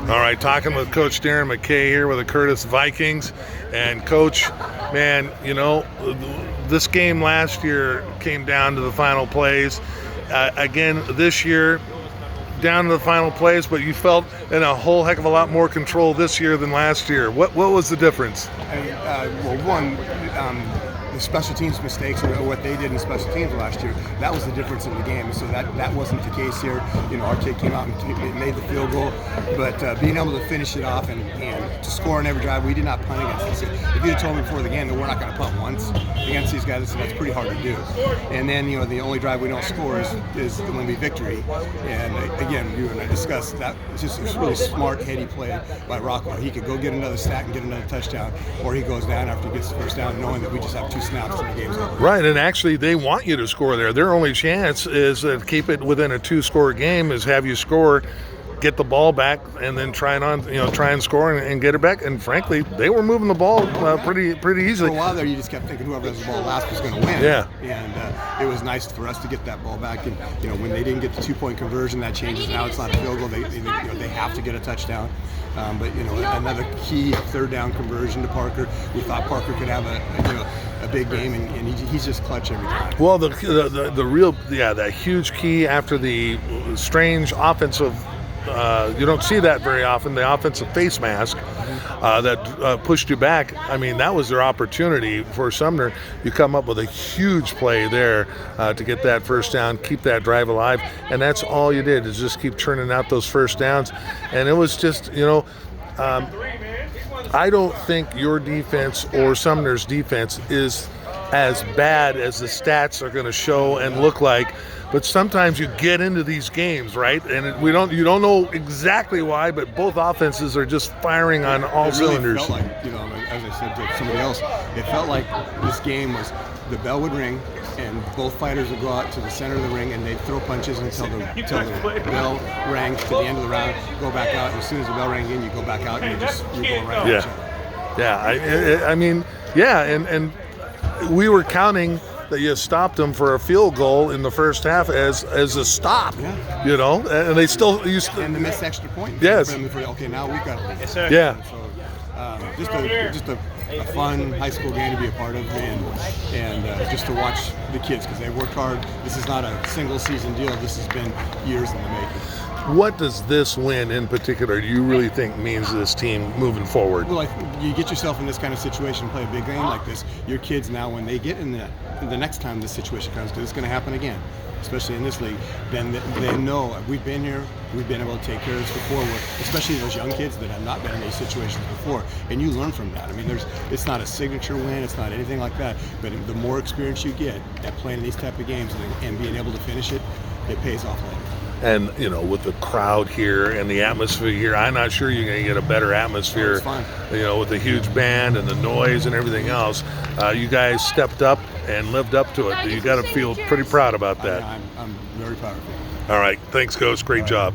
All right, talking with Coach Darren McKay here with the Curtis Vikings. And Coach, man, you know, this game last year came down to the final plays. Again, this year, down to the final plays, but you felt in a whole heck of a lot more control this year than last year. What was the difference? The special teams mistakes, or what they did in special teams last year, that was the difference in the game. So that wasn't the case here. You know, our kid came out and made the field goal, but being able to finish it off and to score on every drive, we did not punt against this. If you'd have told me before the game that we're not going to punt once against these guys, that's pretty hard to do. And then, you know, the only drive we don't score is going to be victory. And again, you and I discussed that. It's just a really smart, heady play by Rockwell. He could go get another sack and get another touchdown, or he goes down after he gets the first down, knowing that we just have two snaps and the game's over. Right, and actually they want you to score there. Their only chance is to keep it within a 2-score game, is have you score, get the ball back, and then try and score and get it back. And frankly, they were moving the ball pretty easily. For a while there, you just kept thinking whoever has the ball last was going to win. Yeah. And it was nice for us to get that ball back. And you know, when they didn't get the 2-point conversion, that changes. Now it's not a field goal. They have to get a touchdown. But you know, another key third down conversion to Parker. We thought Parker could have a big game, and he's just clutch every time. Well, that huge key after the strange offensive. You don't see that very often, the offensive face mask that pushed you back. I mean, that was their opportunity for Sumner. You come up with a huge play there to get that first down, keep that drive alive, and that's all you did, is just keep churning out those first downs. And it was just, you know, I don't think your defense or Sumner's defense is as bad as the stats are going to show and look like. But sometimes you get into these games, right? And you don't know exactly why, but both offenses are just firing on all cylinders. Felt like, you know, as I said to somebody else, it felt like this game was, the bell would ring and both fighters would go out to the center of the ring and they'd throw punches until the bell rang to the end of the round, go back out, and as soon as the bell rang again, you go back out and you go right at each other. I mean, yeah, and we were counting that you stopped them for a field goal in the first half as a stop, you know, and they still used to. And the missed extra point. Yes. Okay, now we've got to leave. Yes, sir. Yeah. So, just a fun high school game to be a part of, and just to watch the kids, because they worked hard. This is not a single season deal. This has been years in the making. What does this win in particular do you really think means to this team moving forward? Well, you get yourself in this kind of situation and play a big game like this, your kids now, when they get in the next time this situation comes, because it's going to happen again, especially in this league, then they know we've been here, we've been able to take care of this before, especially those young kids that have not been in these situations before, and you learn from that. I mean, it's not a signature win, it's not anything like that, but the more experience you get at playing these type of games and being able to finish it, it pays off later. And, you know, with the crowd here and the atmosphere here, I'm not sure you're going to get a better atmosphere, you know, with the huge band and the noise and everything else. You guys stepped up and lived up to it. You got to feel pretty proud about that. I'm very proud of you. All right. Thanks, Coach. Great job.